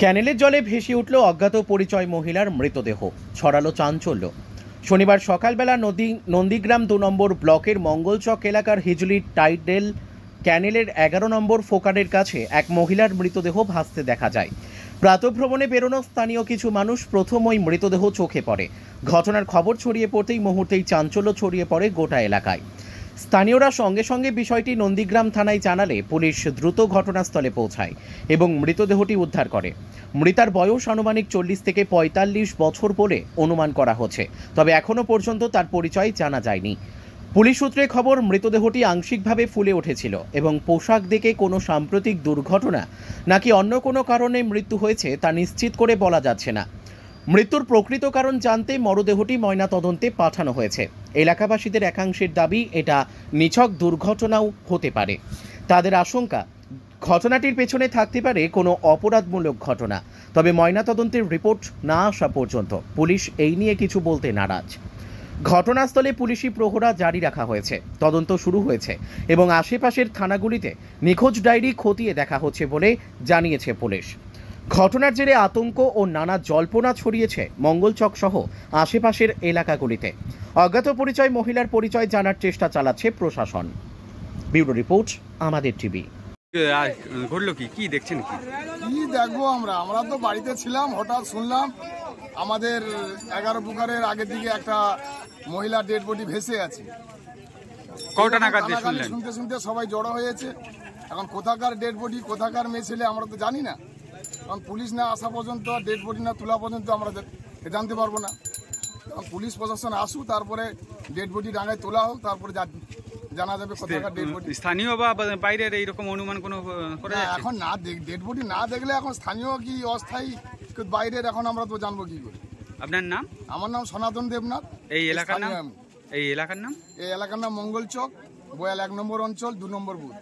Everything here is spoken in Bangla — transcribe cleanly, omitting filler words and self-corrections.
ক্যানেলের জলে ভেসে উঠল অজ্ঞাত পরিচয় মহিলার মৃতদেহ, ছড়ালো চাঞ্চল্য। শনিবার সকালবেলা নন্দীগ্রাম 2 নম্বর ব্লকের মঙ্গলচক এলাকার হিজলি টাইডেল ক্যানেলের 11 নম্বর ফোকারের কাছে এক মহিলার মৃতদেহ ভাসতে দেখা যায়। প্রাতঃভ্রমণে বেরোনো স্থানীয় কিছু মানুষ প্রথম ওই মৃতদেহ চোখে পড়ে। ঘটনার খবর ছড়িয়ে পড়তেই মুহূর্তেই চাঞ্চল্য ছড়িয়ে পড়ে গোটা এলাকায়। স্থানীয়রা সঙ্গে সঙ্গে বিষয়টি নন্দীগ্রাম থানায় জানালে পুলিশ দ্রুত ঘটনাস্থলে পৌঁছায় এবং মৃতদেহটি উদ্ধার করে। মৃতার বয়স আনুমানিক 40 থেকে 45 বছর বলে অনুমান করা হচ্ছে, তবে এখনও পর্যন্ত তার পরিচয় জানা যায়নি। পুলিশ সূত্রে খবর, মৃতদেহটি আংশিকভাবে ফুলে উঠেছিল এবং পোশাক দেখে কোনো সাম্প্রতিক দুর্ঘটনা নাকি অন্য কোনো কারণে মৃত্যু হয়েছে তা নিশ্চিত করে বলা যাচ্ছে না। মৃত্যুর প্রকৃত কারণ জানতে মরদেহটি ময়নাতদন্তে পাঠানো হয়েছে। এলাকাবাসীদের একাংশের দাবি এটা নিছক দুর্ঘটনাও হতে পারে। তাদের আশঙ্কা ঘটনাটির পেছনে থাকতে পারে কোনো অপরাধমূলক ঘটনা, তবে ময়নাতদন্তের রিপোর্ট না আসা পর্যন্ত পুলিশ এই নিয়ে কিছু বলতে নারাজ। ঘটনাস্থলে পুলিশি প্রহরা জারি রাখা হয়েছে, তদন্ত শুরু হয়েছে এবং আশেপাশের থানাগুলিতে নিখোঁজ ডায়েরি খতিয়ে দেখা হচ্ছে বলে জানিয়েছে পুলিশ। ঘটনার জেরে আতঙ্ক ও নানা জল্পনা ছড়িয়েছে মঙ্গলচক সহ আশেপাশের এলাকাগুলিতে। অজ্ঞাত পরিচয় মহিলার পরিচয় জানার চেষ্টা চালাচ্ছে প্রশাসন। ব্যুরো রিপোর্ট, আমাদের টিভি। ঘটলো কি দেখছেন? কি দেখবো, আমরা তো বাড়িতে ছিলাম, হঠাৎ শুনলাম আমাদের 11 পুকুরের আগের দিকে একটা মহিলা ডেড বডি ভেসে আছে। কটা নাগাদ শুনলেন? শুনতে শুনতে সবাই জড়ো হয়েছে। এখন কোথাকার ডেড বডি, কোথাকার মেয়ে ছেলে আমরা তো জানি না। কারণ পুলিশ না আসা পর্যন্ত, ডেড বডি না তোলা পর্যন্ত আমরা জানতে পারবো না। কারণ পুলিশ প্রশাসন আসুক, তারপরে ডেড বডি ডাঙায় তোলা হোক, তারপরে জানা যাবে কোথাকার ডেড বডি। স্থানীয় বা বাইরের এইরকম অনুমান কোনো করে এখন না, ডেড বডি না দেখলে এখন স্থানীয় কি অস্থায়ী বাইরের এখন আমরা তো জানবো কি করে। আপনার নাম? আমার নাম সনাতন দেবনাথ। এই এলাকার নাম? এই এলাকার নাম মঙ্গলচক, বয়াল 1 নম্বর অঞ্চল, 2 নম্বর বুথ।